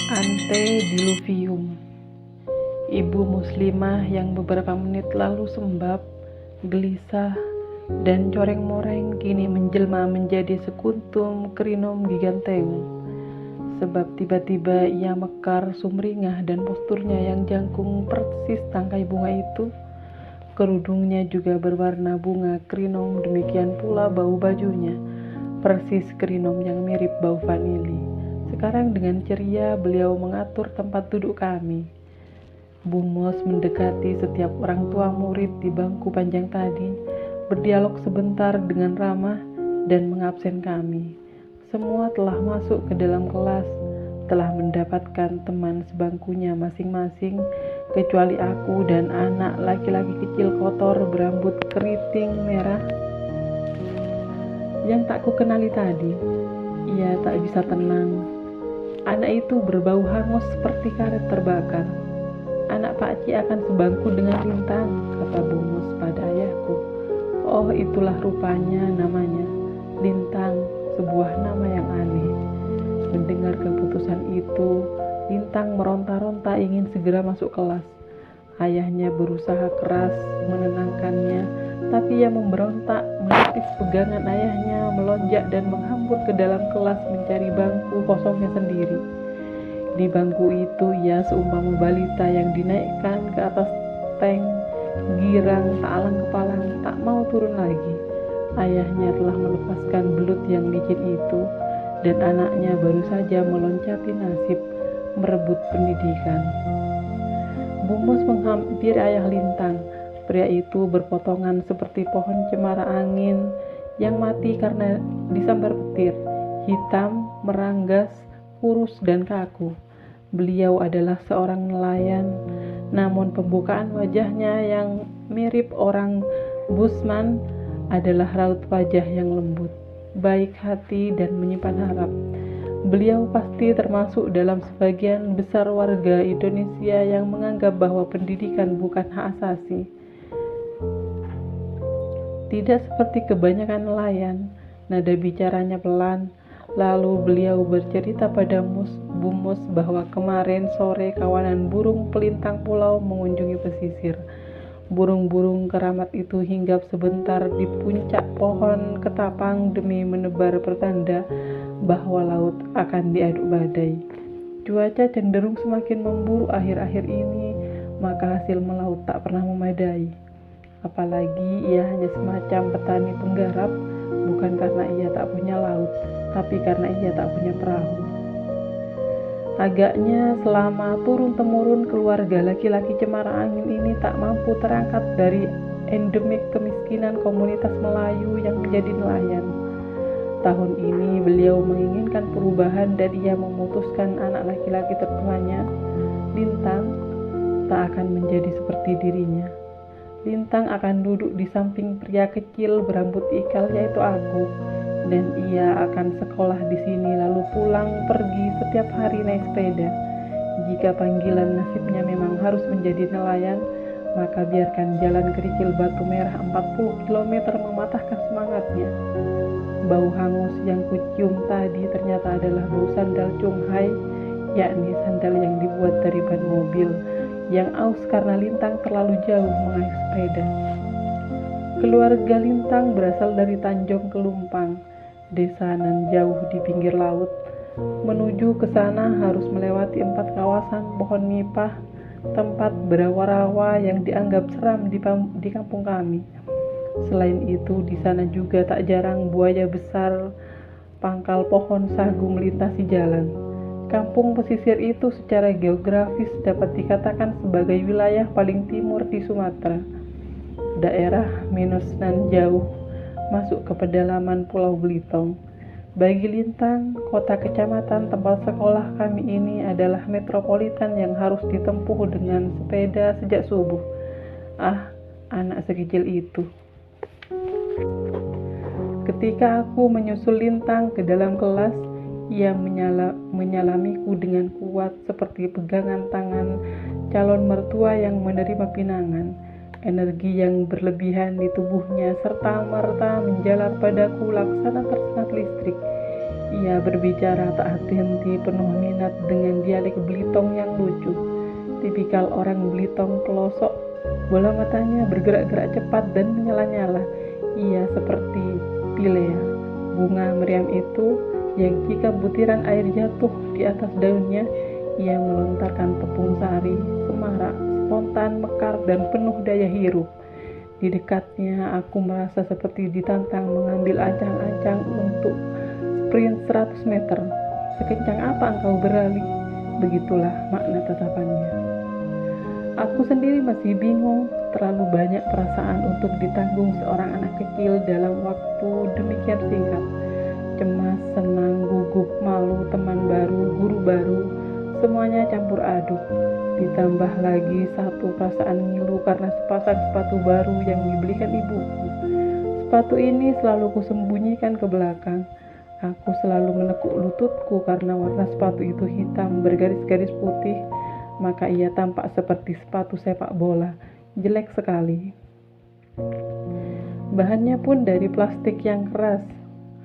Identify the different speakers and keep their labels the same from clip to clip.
Speaker 1: Antediluvium. Ibu muslimah yang beberapa menit lalu sembab, gelisah, dan coreng-moreng kini menjelma menjadi sekuntum Crinum giganteum. Sebab tiba-tiba ia mekar sumringah dan posturnya yang jangkung persis tangkai bunga itu. Kerudungnya juga berwarna bunga Crinum, demikian pula bau bajunya, persis Crinum yang mirip bau vanili. Sekarang dengan ceria beliau mengatur tempat duduk kami. Bu Mos mendekati setiap orang tua murid di bangku panjang tadi, berdialog sebentar dengan ramah dan mengabsen kami. Semua telah masuk ke dalam kelas, telah mendapatkan teman sebangkunya masing-masing, kecuali aku dan anak laki-laki kecil kotor berambut keriting merah yang tak kukenali tadi. Ia tak bisa tenang. Anak itu berbau hangus seperti karet terbakar. Anak pakcik akan sebangku dengan Lintang, kata Bu Mus pada ayahku. Oh, itulah rupanya namanya, Lintang, sebuah nama yang aneh. Mendengar keputusan itu, Lintang meronta-ronta ingin segera masuk kelas. Ayahnya berusaha keras menenangkannya, tapi ia memberontak, menepis pegangan ayahnya, melonjak dan menghambur ke dalam kelas mencari bangku kosongnya sendiri. Di bangku itu ia seumpama balita yang dinaikkan ke atas tank, girang, tak alang kepalang, tak mau turun lagi. Ayahnya telah melepaskan belut yang licin itu, dan anaknya baru saja meloncati nasib, merebut pendidikan. Bu Mus menghampiri ayah Lintang. Pria itu berpotongan seperti pohon cemara angin yang mati karena disambar petir, hitam, meranggas, kurus dan kaku. Beliau adalah seorang nelayan, namun pembukaan wajahnya yang mirip orang Busman adalah raut wajah yang lembut, baik hati dan menyimpan harap. Beliau pasti termasuk dalam sebagian besar warga Indonesia yang menganggap bahwa pendidikan bukan hak asasi. Tidak seperti kebanyakan nelayan, nada bicaranya pelan. Lalu beliau bercerita pada Bu Mus bahwa kemarin sore kawanan burung pelintang pulau mengunjungi pesisir. Burung-burung keramat itu hinggap sebentar di puncak pohon ketapang demi menebar pertanda bahwa laut akan diaduk badai. Cuaca cenderung semakin memburuk akhir-akhir ini, maka hasil melaut tak pernah memadai. Apalagi ia hanya semacam petani penggarap, bukan karena ia tak punya laut, tapi karena ia tak punya perahu. Agaknya selama turun-temurun keluarga laki-laki cemara angin ini tak mampu terangkat dari endemik kemiskinan komunitas Melayu yang menjadi nelayan. Tahun ini beliau menginginkan perubahan dan ia memutuskan anak laki-laki tertuanya, Lintang, tak akan menjadi seperti dirinya. Lintang akan duduk di samping pria kecil berambut ikal yaitu aku, dan ia akan sekolah di sini lalu pulang pergi setiap hari naik sepeda. Jika panggilan nasibnya memang harus menjadi nelayan, maka biarkan jalan kerikil Batu Merah 40 km mematahkan semangatnya. Bau hangus yang kucium tadi ternyata adalah bau sandal Chunghai, yakni sandal yang dibuat dari ban mobil, yang aus karena Lintang terlalu jauh mengayuh sepeda. Keluarga Lintang berasal dari Tanjung Kelumpang, desa nan jauh di pinggir laut. Menuju ke sana harus melewati 4 kawasan pohon nipah, tempat berawa-rawa yang dianggap seram di kampung kami. Selain itu, di sana juga tak jarang buaya besar pangkal pohon sagu melintasi jalan. Kampung pesisir itu secara geografis dapat dikatakan sebagai wilayah paling timur di Sumatera. Daerah minus nan jauh masuk ke pedalaman Pulau Belitung. Bagi Lintang, kota kecamatan tempat sekolah kami ini adalah metropolitan yang harus ditempuh dengan sepeda sejak subuh. Ah, anak sekecil itu. Ketika aku menyusul Lintang ke dalam kelas, ia menyalamiku dengan kuat seperti pegangan tangan calon mertua yang menerima pinangan. Energi yang berlebihan di tubuhnya serta-merta menjalar padaku laksana tersengat listrik. Ia berbicara tak henti-henti, penuh minat dengan dialek Belitung yang lucu. Tipikal orang Belitung pelosok, bola matanya bergerak-gerak cepat dan menyala-nyala. Ia seperti pilea, bunga meriam itu yang jika butiran air jatuh di atas daunnya, ia melontarkan tepung sari, semarak, spontan, mekar, dan penuh daya hirup. Di dekatnya aku merasa seperti ditantang mengambil ancang-ancang untuk sprint 100 meter. Sekencang apa engkau berlari? Begitulah makna tatapannya. Aku sendiri masih bingung, terlalu banyak perasaan untuk ditanggung seorang anak kecil dalam waktu demikian singkat. Cemas, senang, gugup, malu, teman baru, guru baru, semuanya campur aduk. Ditambah lagi satu perasaan ngilu karena sepasang sepatu baru yang dibelikan ibuku. Sepatu ini selalu kusembunyikan ke belakang. Aku selalu menekuk lututku karena warna sepatu itu hitam bergaris-garis putih, maka ia tampak seperti sepatu sepak bola, jelek sekali. Bahannya pun dari plastik yang keras.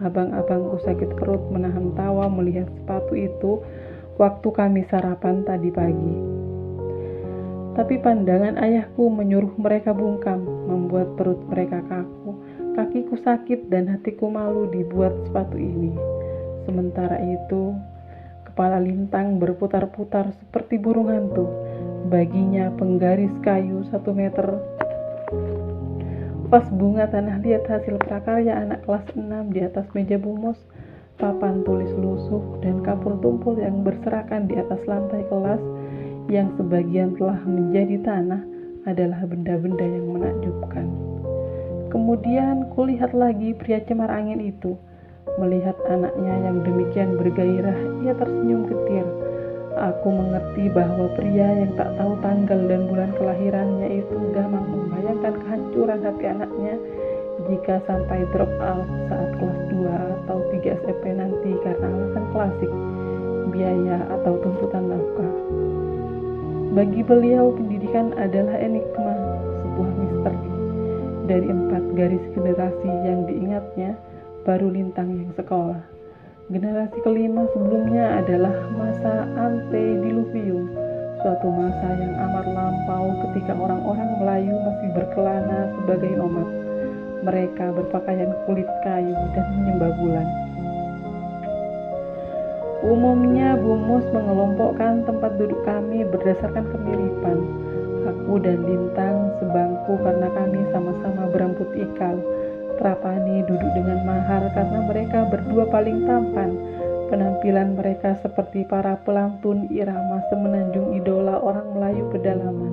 Speaker 1: Abang-abangku sakit perut menahan tawa melihat sepatu itu waktu kami sarapan tadi pagi. Tapi pandangan ayahku menyuruh mereka bungkam, membuat perut mereka kaku. Kakiku sakit dan hatiku malu dibuat sepatu ini. Sementara itu, kepala Lintang berputar-putar seperti burung hantu. Baginya penggaris kayu 1 meter. Vas bunga tanah liat hasil prakarya anak kelas 6 di atas meja bumus, papan tulis lusuh dan kapur tumpul yang berserakan di atas lantai kelas yang sebagian telah menjadi tanah adalah benda-benda yang menakjubkan. Kemudian kulihat lagi pria cemar angin itu. Melihat anaknya yang demikian bergairah, ia tersenyum getir. Aku mengerti bahwa pria yang tak tahu tanggal dan bulan kelahirannya itu gamang membayangkan kehancuran hati anaknya jika sampai drop out saat kelas 2 atau 3 SMP nanti karena alasan klasik, biaya atau tuntutan nafkah. Bagi beliau, pendidikan adalah enigma, sebuah misteri. Dari 4 garis generasi yang diingatnya, baru Lintang yang sekolah. Generasi kelima sebelumnya adalah masa antediluvium, suatu masa yang amat lampau ketika orang-orang Melayu masih berkelana sebagai nomad. Mereka berpakaian kulit kayu dan menyembah bulan. Umumnya Bumus mengelompokkan tempat duduk kami berdasarkan kemiripan. Aku dan Lintang sebangku karena kami sama-sama berambut ikal. Trapani duduk dengan mahar karena mereka berdua paling tampan. Penampilan mereka seperti para pelantun irama semenanjung idola orang Melayu pedalaman.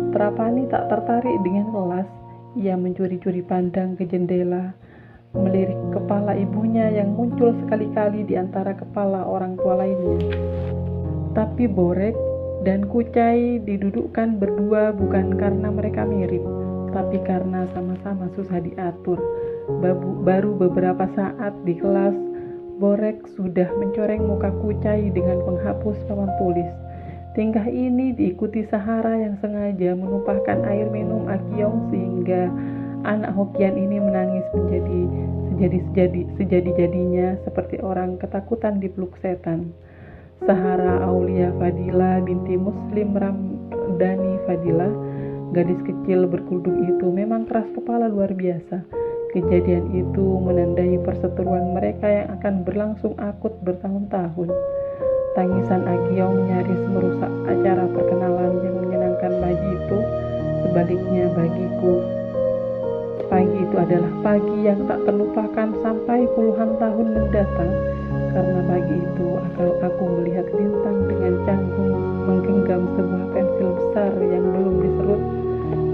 Speaker 1: Trapani tak tertarik dengan kelas. Ia mencuri-curi pandang ke jendela, melirik kepala ibunya yang muncul sekali-kali di antara kepala orang tua lainnya. Tapi Borek dan Kucai didudukkan berdua bukan karena mereka mirip, tapi karena sama-sama susah diatur. Baru beberapa saat di kelas, Borek sudah mencoreng muka Kucai dengan penghapus papan tulis. Tingkah ini diikuti Sahara yang sengaja menumpahkan air minum Akiong sehingga anak Hokian ini menangis menjadi sejadi-jadinya seperti orang ketakutan dipeluk setan. Sahara Aulia Fadila binti Muslim Ramdhani Fadila, gadis kecil berkerudung itu memang keras kepala luar biasa. Kejadian itu menandai perseteruan mereka yang akan berlangsung akut bertahun-tahun. Tangisan Akiong nyaris merusak acara perkenalan yang menyenangkan pagi itu. Sebaliknya bagiku, pagi itu adalah pagi yang tak terlupakan sampai puluhan tahun mendatang. Karena pagi itu aku melihat Lintang dengan canggung menggenggam sebuah pensil besar yang belum diserut,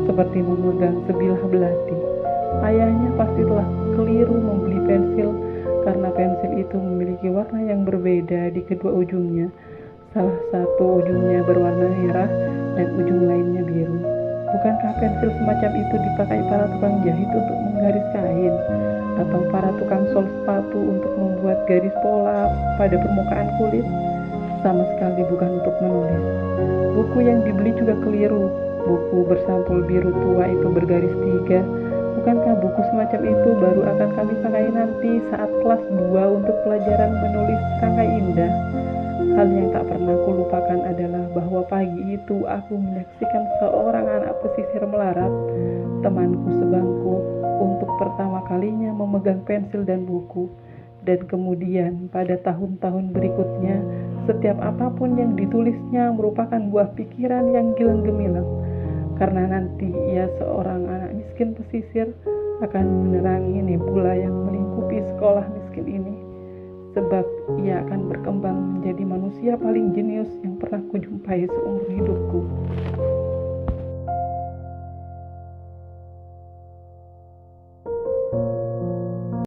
Speaker 1: seperti memegang sebilah belati. Ayahnya pasti telah keliru membeli pensil karena pensil itu memiliki warna yang berbeda di kedua ujungnya. Salah satu ujungnya berwarna merah dan ujung lainnya biru. Bukankah pensil semacam itu dipakai para tukang jahit untuk menggaris kain, atau para tukang sol sepatu untuk membuat garis pola pada permukaan kulit? Sama sekali bukan untuk menulis. Buku yang dibeli juga keliru. Buku bersampul biru tua itu bergaris 3, Bukankah buku semacam itu baru akan kami pakai nanti saat kelas 2 untuk pelajaran menulis rangkai indah? Hal yang tak pernah kulupakan adalah bahwa pagi itu aku menyaksikan seorang anak pesisir melarat, temanku sebangku, untuk pertama kalinya memegang pensil dan buku. Dan kemudian pada tahun-tahun berikutnya, setiap apapun yang ditulisnya merupakan buah pikiran yang gilang gemilang. Karena nanti ia seorang anak miskin pesisir akan menerangi nebula yang melingkupi sekolah miskin ini. Sebab ia akan berkembang menjadi manusia paling jenius yang pernah kujumpai seumur hidupku.